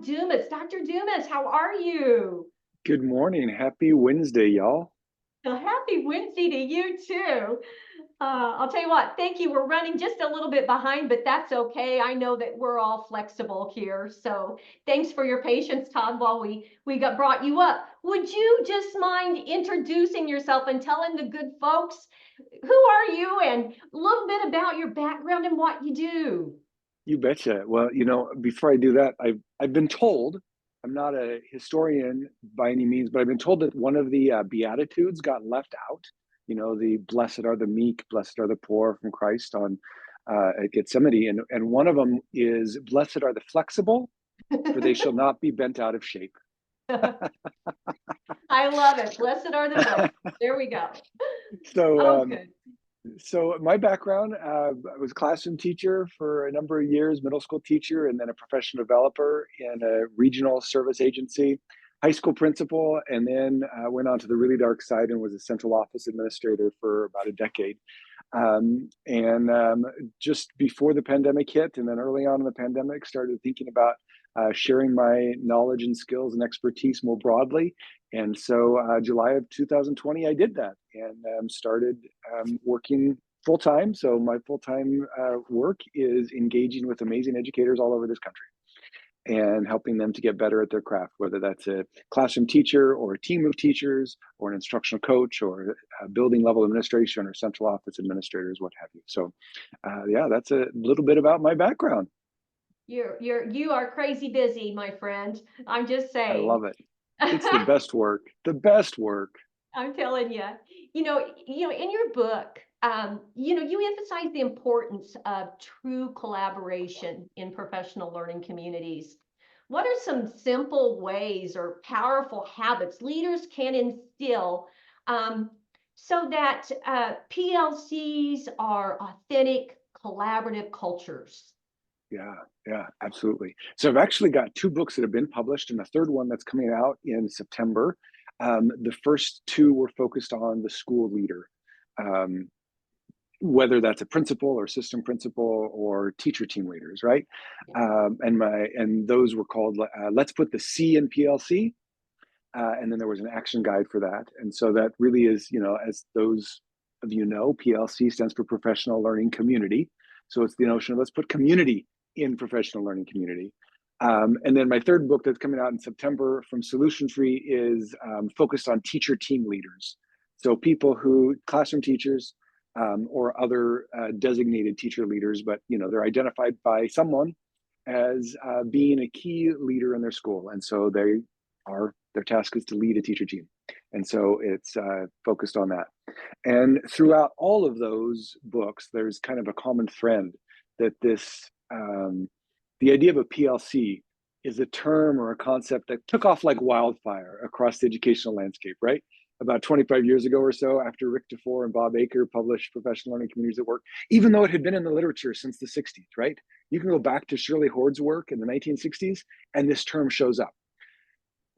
Chad Dumas. Dr. Dumas, how are you? Good morning. Happy Wednesday, y'all. Well, happy Wednesday to you too. I'll tell you what, thank you. We're running just a little bit behind, but that's okay. I know that we're all flexible here. So thanks for your patience, Todd, while we got brought you up. Would you just mind introducing yourself and telling the good folks who are you and a little bit about your background and what you do? You betcha. Well, before I do that, I've been told, I'm not a historian by any means, but I've been told that one of the Beatitudes got left out. The blessed are the meek, blessed are the poor from Christ on at Gethsemane. And one of them is blessed are the flexible, for they shall not be bent out of shape. I love it. Blessed are the flexible. There we go. So, Oh, good. So my background, I was a classroom teacher for a number of years, middle school teacher, and then a professional developer in a regional service agency, high school principal, and then went on to the really dark side and was a central office administrator for about a decade. And just before the pandemic hit, and then early on in the pandemic, started thinking about sharing my knowledge and skills and expertise more broadly. And so July of 2020, I did that and started working full time. So my full time work is engaging with amazing educators all over this country and helping them to get better at their craft, whether that's a classroom teacher or a team of teachers or an instructional coach or a building level administration or central office administrators, what have you. So yeah, that's a little bit about my background. You are crazy busy, my friend. I'm just I saying. love it. It's the best work, the best work. I'm telling you. In your book, you emphasize the importance of true collaboration in professional learning communities. What are some simple ways or powerful habits leaders can instill um, so that PLCs are authentic, collaborative cultures? Yeah, yeah, absolutely. So I've actually got two books that have been published and a third one that's coming out in September. The first two were focused on the school leader, um, whether that's a principal or system principal or teacher team leaders, right? And those were called "Let's Put the C in PLC," and then there was an action guide for that. And so that really is, as those of PLC stands for Professional Learning Community. So it's the notion of let's put community in professional learning community. And then my third book that's coming out in September from Solution Tree is focused on teacher team leaders. So people who, classroom teachers or other designated teacher leaders, but they're identified by someone as being a key leader in their school. And so their task is to lead a teacher team. And so it's focused on that. And throughout all of those books, there's kind of a common thread that the idea of a PLC is a term or a concept that took off like wildfire across the educational landscape, right? About 25 years ago or so, after Rick DeFore and Bob Aker published Professional Learning Communities at Work, even though it had been in the literature since the 60s, right? You can go back to Shirley Hord's work in the 1960s, and this term shows up.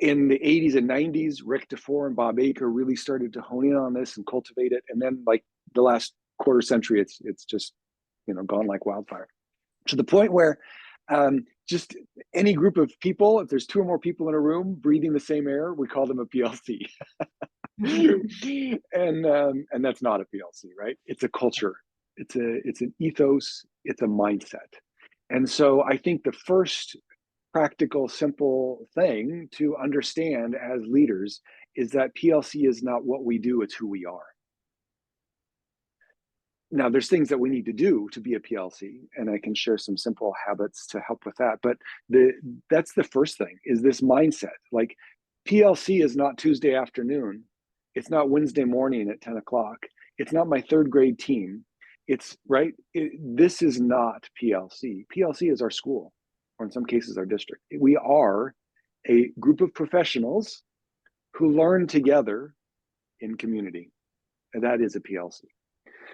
In the 80s and 90s, Rick DeFore and Bob Aker really started to hone in on this and cultivate it. And then, like the last quarter century, it's just gone like wildfire to the point where just any group of people, if there's two or more people in a room breathing the same air, we call them a PLC. And that's not a PLC, right? It's a culture. It's an ethos. It's a mindset. And so I think the first practical, simple thing to understand as leaders is that PLC is not what we do, it's who we are. Now, there's things that we need to do to be a PLC, and I can share some simple habits to help with that. But that's the first thing is this mindset. Like PLC is not Tuesday afternoon. It's not Wednesday morning at 10 o'clock. It's not my third grade team. It's right. This is not PLC. PLC is our school, or in some cases, our district. We are a group of professionals who learn together in community. And that is a PLC.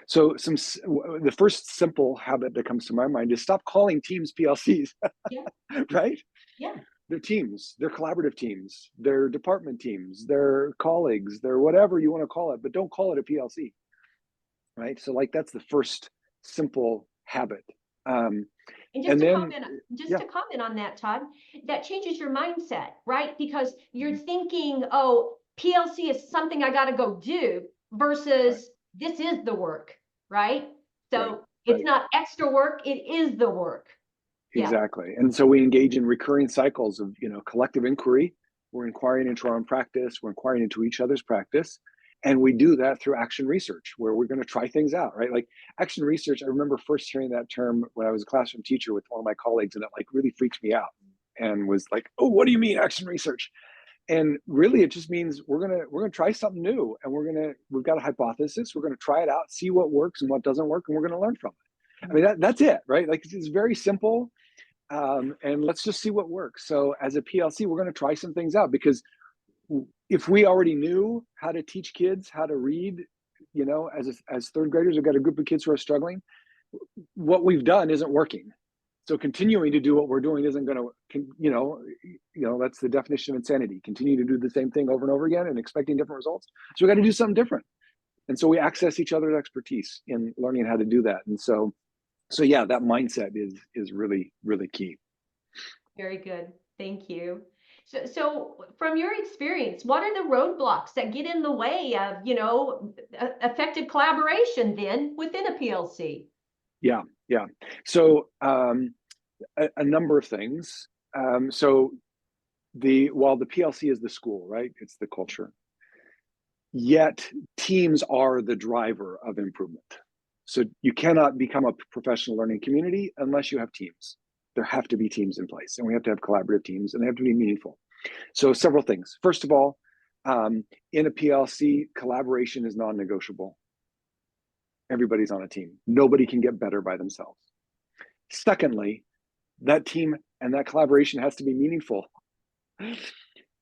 So the first simple habit that comes to my mind is stop calling teams PLCs, Yeah, right? yeah. They're teams, they're collaborative teams, they're department teams, they're colleagues, they're whatever you want to call it, but don't call it a PLC, right? So like that's the first simple habit. And And then, just yeah, to comment on that, Todd, that changes your mindset, right? Because you're thinking, oh, PLC is something I got to go do right, versus this is the work, right? right, So it's right. not extra work, it is the work. Yeah. Exactly. And so we engage in recurring cycles of, collective inquiry. We're inquiring into our own practice, we're inquiring into each other's practice. And we do that through action research, where we're going to try things out, right? Like action research, I remember first hearing that term when I was a classroom teacher with one of my colleagues, and it like really freaked me out and was like, oh, what do you mean action research? And really it just means we're gonna try something new, and we've got a hypothesis, we're gonna try it out, see what works and what doesn't work, and we're gonna learn from it. I mean, that's it, right? Like it's very simple. And let's just see what works. So as a PLC, we're going to try some things out, because if we already knew how to teach kids how to read, as third graders, we've got a group of kids who are struggling. What we've done isn't working. So continuing to do what we're doing isn't going to, that's the definition of insanity. Continue to do the same thing over and over again and expecting different results. So we got to do something different. And so we access each other's expertise in learning how to do that. And so yeah, that mindset is really, really key. Very good. Thank you. So from your experience, what are the roadblocks that get in the way of, effective collaboration then within a PLC? Yeah, yeah. So a number of things. So while the PLC is the school, right? It's the culture. Yet teams are the driver of improvement. So you cannot become a professional learning community unless you have teams. There have to be teams in place, and we have to have collaborative teams, and they have to be meaningful. So several things. First of all, in a PLC, collaboration is non-negotiable. Everybody's on a team. Nobody can get better by themselves. Secondly, that team and that collaboration has to be meaningful,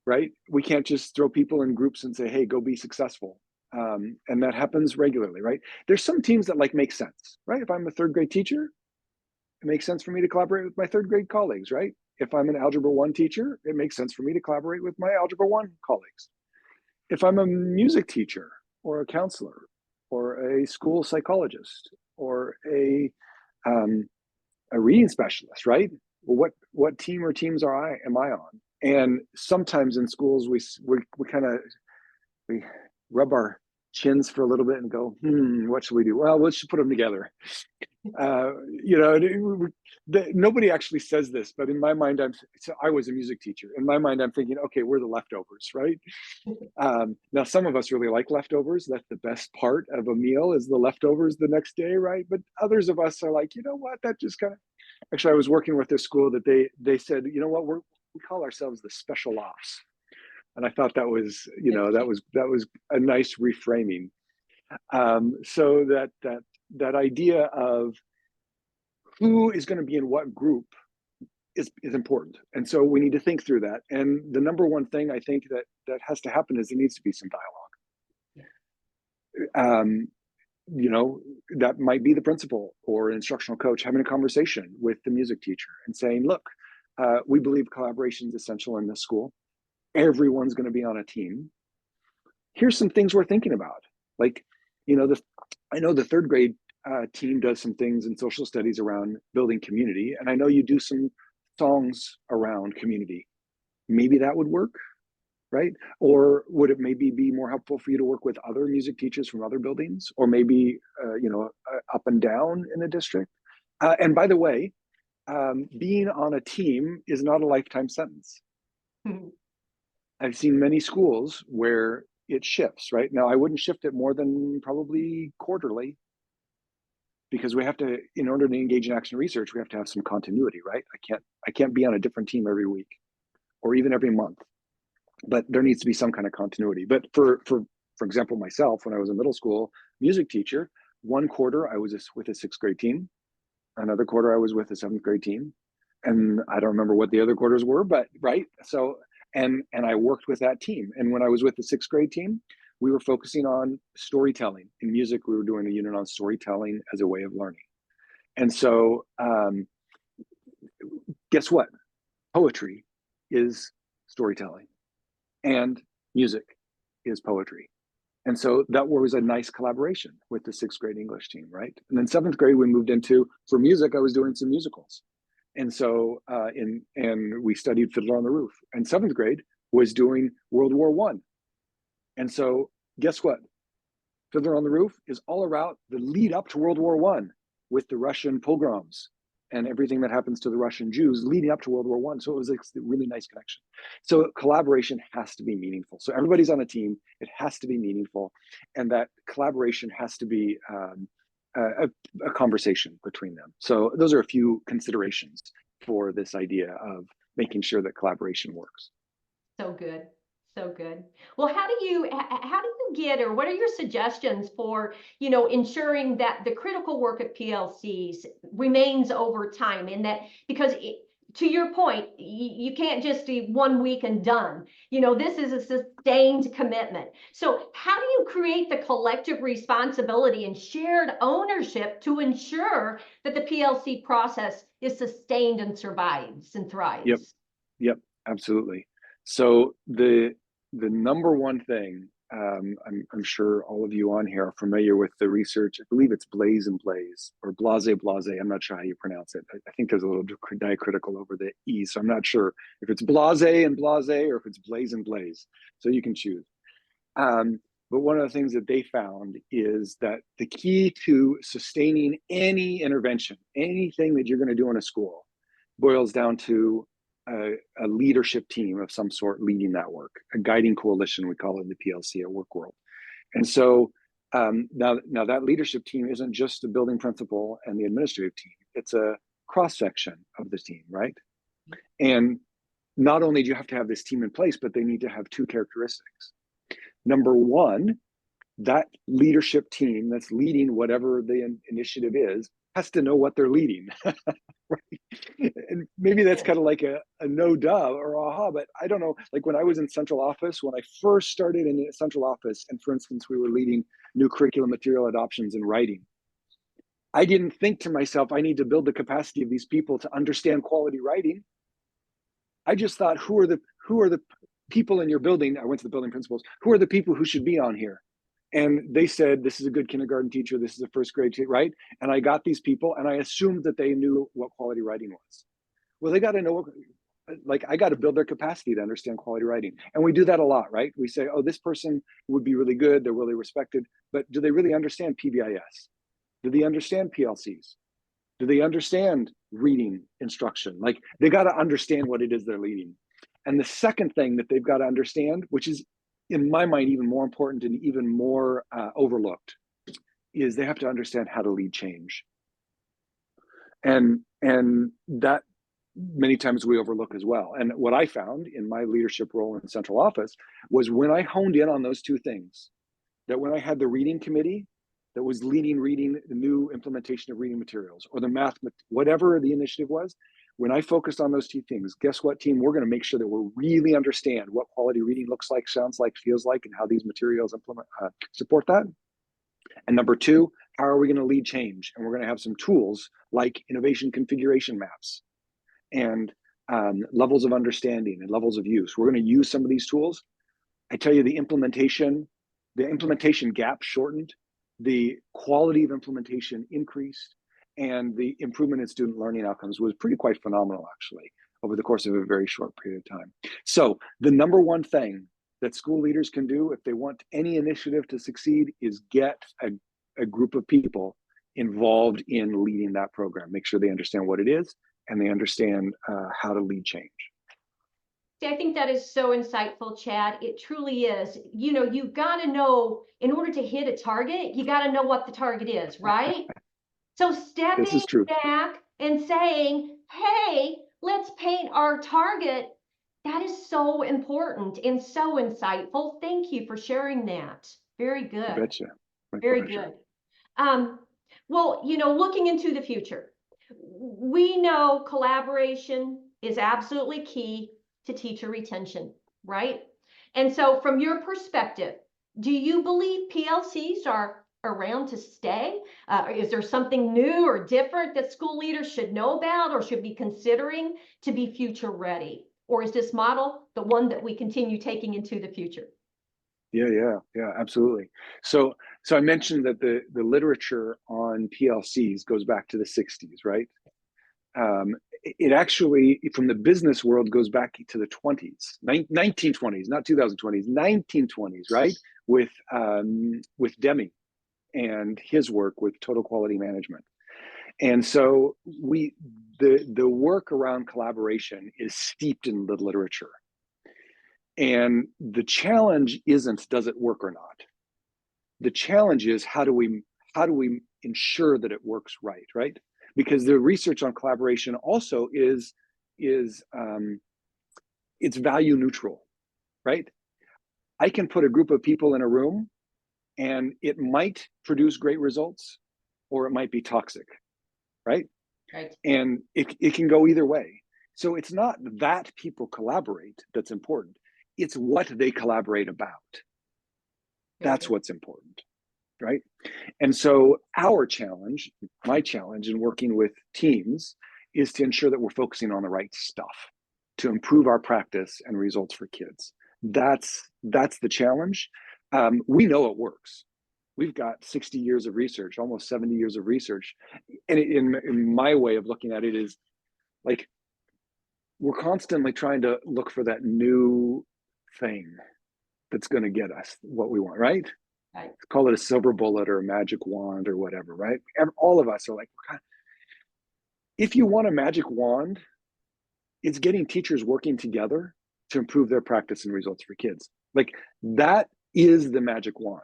right? We can't just throw people in groups and say, hey, go be successful. And that happens regularly, right? There's some teams that make sense, right? If I'm a third grade teacher, it makes sense for me to collaborate with my third grade colleagues, right? If I'm an Algebra 1 teacher, it makes sense for me to collaborate with my Algebra 1 colleagues. If I'm a music teacher or a counselor or a school psychologist or a reading specialist, right? Well, what team or teams am I on? And sometimes in schools we kind of we rub our chins for a little bit and go, what should we do? Well, let's just put them together. Nobody actually says this, but in my mind, I was a music teacher. In my mind, I'm thinking, okay, we're the leftovers, right? Now, some of us really like leftovers. That's the best part of a meal, is the leftovers the next day, right? But others of us are like, you know what? That just kind of. Actually, I was working with this school that they said, you know what? We call ourselves the special ops, and I thought that was, that was a nice reframing. So that idea of who is going to be in what group is important. And so we need to think through that. And the number one thing I think that has to happen is there needs to be some dialogue. That might be the principal or an instructional coach having a conversation with the music teacher and saying, look, we believe collaboration is essential in this school. Everyone's going to be on a team. Here's some things we're thinking about. Like, I know the third grade team does some things in social studies around building community. And I know you do some songs around community. Maybe that would work, right? Or would it maybe be more helpful for you to work with other music teachers from other buildings, or maybe, up and down in the district? And by the way, being on a team is not a lifetime sentence. I've seen many schools where it shifts, right? Now, I wouldn't shift it more than probably quarterly, because we have to, in order to engage in action research, we have to have some continuity, right? I can't be on a different team every week or even every month, but there needs to be some kind of continuity. But for example, myself, when I was a middle school music teacher, one quarter I was with a sixth grade team, another quarter I was with a seventh grade team, and I don't remember what the other quarters were, but right. So, and I worked with that team. And when I was with the sixth grade team, we were focusing on storytelling. In music, we were doing a unit on storytelling as a way of learning. And so, guess what? Poetry is storytelling, and music is poetry. And so that was a nice collaboration with the sixth grade English team, right? And then seventh grade, we moved into, for music, I was doing some musicals. And so, and we studied Fiddler on the Roof. And seventh grade was doing World War One. And so, guess what? Fiddler on the Roof is all about the lead up to World War One with the Russian pogroms and everything that happens to the Russian Jews leading up to World War One. So it was a really nice connection. So collaboration has to be meaningful. So everybody's on a team. It has to be meaningful, and that collaboration has to be a conversation between them. So those are a few considerations for this idea of making sure that collaboration works. So good. So good. Well, how do you get, or what are your suggestions for, ensuring that the critical work of PLCs remains over time, and that, because to your point, you can't just do 1 week and done. This is a sustained commitment. So how do you create the collective responsibility and shared ownership to ensure that the PLC process is sustained and survives and thrives? Yep, absolutely. So the number one thing, I'm sure all of you on here are familiar with the research. I believe it's Blaze and Blaze, or Blase Blase. I'm not sure how you pronounce it. I think there's a little diacritical over the E, so I'm not sure if it's Blase and Blase or if it's Blaze and Blaze. So you can choose. But one of the things that they found is that the key to sustaining any intervention, anything that you're going to do in a school, boils down to a leadership team of some sort leading that work, a guiding coalition, we call it in the PLC at Work World. And so now that leadership team isn't just the building principal and the administrative team, it's a cross section of the team, right? And not only do you have to have this team in place, but they need to have two characteristics. Number one, that leadership team that's leading whatever the initiative is has to know what they're leading. Right? And maybe that's kind of like a no duh or aha, but I don't know. Like when I was in central office, when I first started in central office, and for instance, we were leading new curriculum material adoptions in writing, I didn't think to myself, I need to build the capacity of these people to understand quality writing. I just thought, who are the people in your building? I went to the building principals. Who are the people who should be on here? And they said, this is a good kindergarten teacher, this is a first grade teacher, right? And I got these people, and I assumed that they knew what quality writing was. Well, they got to know, like, I got to build their capacity to understand quality writing. And we do that a lot, right? We say, oh, this person would be really good, they're really respected, but do they really understand PBIS? Do they understand PLCs? Do they understand reading instruction? Like, they got to understand what it is they're leading. And the second thing that they've got to understand, which is in my mind even more important and even more overlooked, is they have to understand how to lead change. And that many times we overlook as well. And what I found in my leadership role in central office was when I honed in on those two things, that when I had the reading committee that was leading reading, the new implementation of reading materials, or the math, whatever the initiative was, when I focused on those two things, guess what, team? We're going to make sure that we really understand what quality reading looks like, sounds like, feels like, and how these materials support that. And number two, how are we going to lead change? And we're going to have some tools like innovation configuration maps and levels of understanding and levels of use. We're going to use some of these tools. I tell you, the implementation gap shortened, the quality of implementation increased, and the improvement in student learning outcomes was quite phenomenal, actually, over the course of a very short period of time. So the number one thing that school leaders can do if they want any initiative to succeed is get a group of people involved in leading that program. Make sure they understand what it is and they understand how to lead change. See, I think that is so insightful, Chad. It truly is. You've got to know, in order to hit a target, you got to know what the target is, right? So This stepping is true. back and saying, hey, let's paint our target, that is so important and so insightful. Thank you for sharing that. Very You good. betcha. My Very pleasure. good. Well, looking into the future, we know collaboration is absolutely key to teacher retention, right? And so from your perspective, do you believe PLCs are around to stay? Is there something new or different that school leaders should know about or should be considering to be future ready? Or is this model the one that we continue taking into the future? Yeah, absolutely. So I mentioned that the literature on PLCs goes back to the 60s, right? it actually, from the business world, goes back to the 20s, 1920s, not 2020s, 1920s, right? With Deming and his work with total quality management. And so the work around collaboration is steeped in the literature. And the challenge isn't, does it work or not? The challenge is, how do we ensure that it works right? Because the research on collaboration also is it's value neutral, right? I can put a group of people in a room and it might produce great results, or it might be toxic, right? Right. And it can go either way. So it's not that people collaborate that's important. It's what they collaborate about. That's what's important, right? And so my challenge in working with teams is to ensure that we're focusing on the right stuff to improve our practice and results for kids. That's the challenge. We know it works. We've got 60 years of research, almost 70 years of research. And in my way of looking at it is like, we're constantly trying to look for that new thing that's going to get us what we want, right? Right. Call it a silver bullet or a magic wand or whatever, right? All of us are like, if you want a magic wand, it's getting teachers working together to improve their practice and results for kids. Like, that is the magic wand.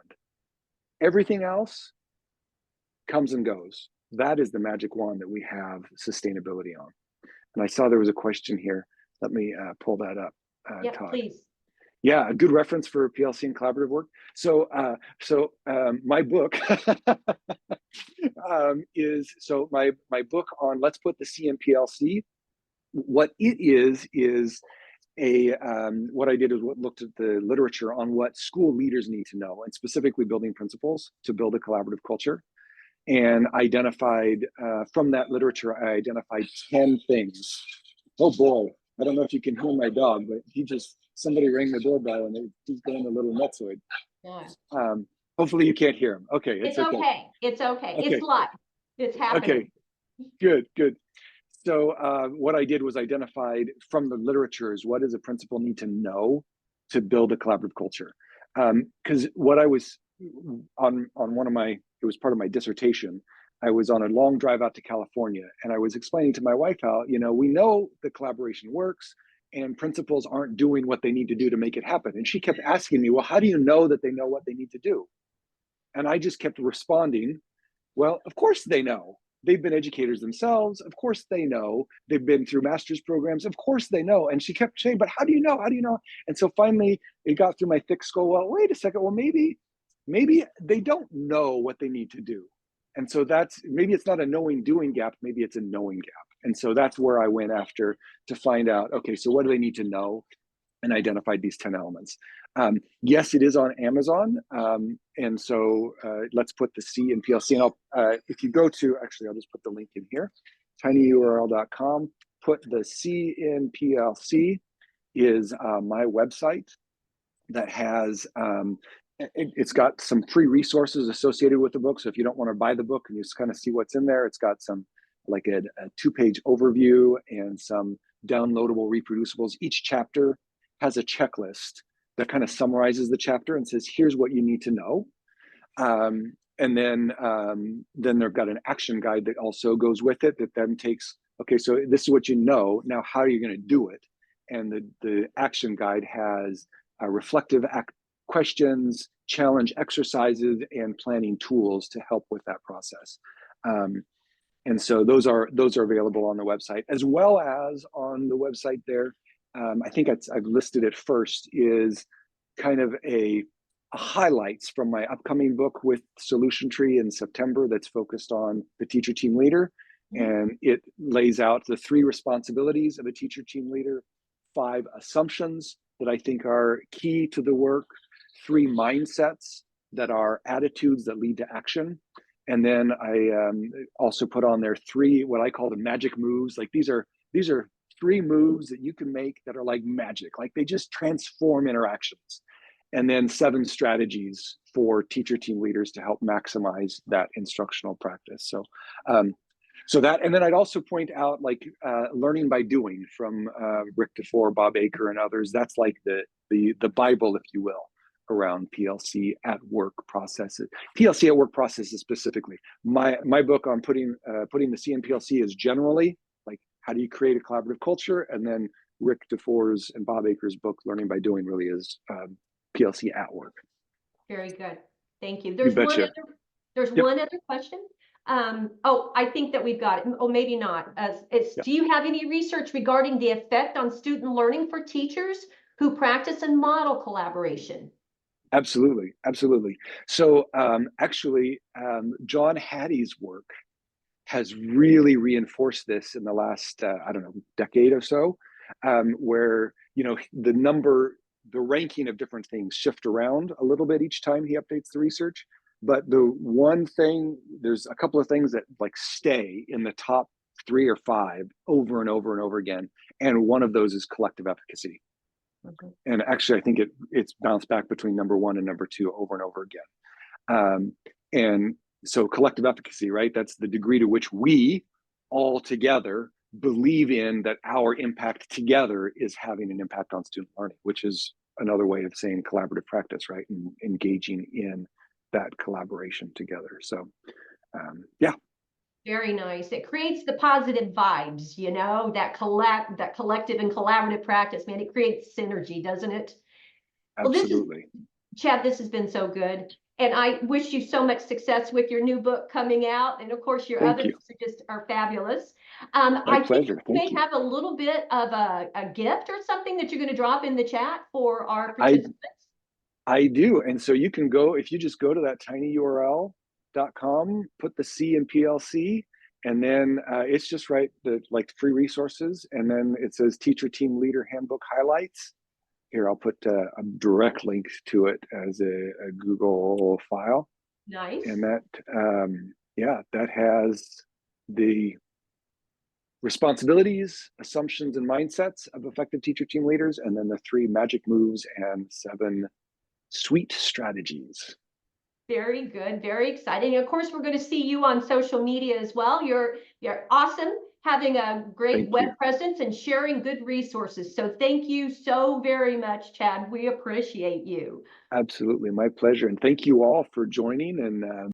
Everything else comes and goes. That is the magic wand that we have sustainability on. And I saw there was a question here. Let me pull that up, Yeah, Todd. please. Yeah, a good reference for PLC and collaborative work. So my book my book on Let's Put the C in PLC. What it is what I did is looked at the literature on what school leaders need to know, and specifically building principles to build a collaborative culture. And identified from that literature, I identified 10 things. Oh boy, I don't know if you can hear my dog, but somebody rang the doorbell and he's going a little nutsoid. Yeah. Hopefully you can't hear him. Okay, it's okay. It's okay. It's live. It's happening. Okay, good. So what I did was identified from the literature is, what does a principal need to know to build a collaborative culture? Because what I was on one of my, it was part of my dissertation, I was on a long drive out to California, and I was explaining to my wife how, we know the collaboration works and principals aren't doing what they need to do to make it happen. And she kept asking me, well, how do you know that they know what they need to do? And I just kept responding, well, of course they know. They've been educators themselves. Of course they know. They've been through master's programs. Of course they know. And she kept saying, but how do you know? How do you know? And so finally it got through my thick skull. Well, wait a second. Well, maybe they don't know what they need to do. And so maybe it's not a knowing doing gap. Maybe it's a knowing gap. And so that's where I went after to find out, okay, so what do they need to know? And identified these 10 elements. Yes, it is on Amazon. And so let's put the C in PLC. And if you go to, actually, I'll just put the link in here, tinyurl.com, put the C in PLC is my website that has, it's got some free resources associated with the book. So if you don't want to buy the book and you just kind of see what's in there, it's got some, like a 2-page overview and some downloadable reproducibles. Each chapter has a checklist that kind of summarizes the chapter and says, here's what you need to know. And then they've got an action guide that also goes with it, that then takes, okay, so this is what you know, now how are you going to do it? And the action guide has reflective questions, challenge exercises, and planning tools to help with that process. And so those are available on the website, as well as on the website there. I think I've listed it first, is kind of a highlights from my upcoming book with Solution Tree in September that's focused on the teacher team leader. And it lays out the 3 responsibilities of a teacher team leader, 5 assumptions that I think are key to the work, 3 mindsets that are attitudes that lead to action. And then I also put on there 3, what I call the magic moves. Like these are 3 moves that you can make that are like magic, like they just transform interactions. And then 7 strategies for teacher team leaders to help maximize that instructional practice. So So that, and then I'd also point out like learning by doing from Rick DeFore, Bob Aker, and others. That's like the Bible, if you will, around PLC at work processes. PLC at work processes specifically. My book on putting the C in PLC is generally like how do you create a collaborative culture, and then Rick DeFore's and Bob Aker's book, Learning by Doing, really is PLC at work. Very good. Thank you. You There's betcha. there's Yep. one other question. Oh, I think that we've got it. Oh, maybe not. Yep. Do you have any research regarding the effect on student learning for teachers who practice and model collaboration? Absolutely, absolutely. So actually, John Hattie's work has really reinforced this in the last I don't know, decade or so, where the ranking of different things shift around a little bit each time he updates the research. But there's a couple of things that like stay in the top 3 or 5 over and over and over again, and one of those is collective efficacy. Okay. And actually, I think it's bounced back between number 1 and number 2 over and over again. And so collective efficacy, right? That's the degree to which we all together believe in that our impact together is having an impact on student learning, which is another way of saying collaborative practice, right? And engaging in that collaboration together. So, yeah. Very nice. It creates the positive vibes, that collective and collaborative practice, man. It creates synergy, doesn't it? Well, Absolutely. Chad, this has been so good. And I wish you so much success with your new book coming out. And of course, your Thank other you. books are fabulous. My I think pleasure. you Thank may you. have a little bit of a gift or something that you're going to drop in the chat for our I participants. I do. And so you can go, if you just go to that tinyurl.com, put the C in PLC, and then it's just right, the like free resources. And then it says Teacher Team Leader Handbook Highlights. Here, I'll put a direct link to it as a Google file. Nice. And that, that has the responsibilities, assumptions, and mindsets of effective teacher team leaders, and then the 3 magic moves and 7 sweet strategies. Very good. Very exciting. Of course, we're going to see you on social media as well. You're awesome, having a great Thank web you. presence and sharing good resources. So thank you so very much, Chad. We appreciate you. Absolutely. My pleasure. And thank you all for joining and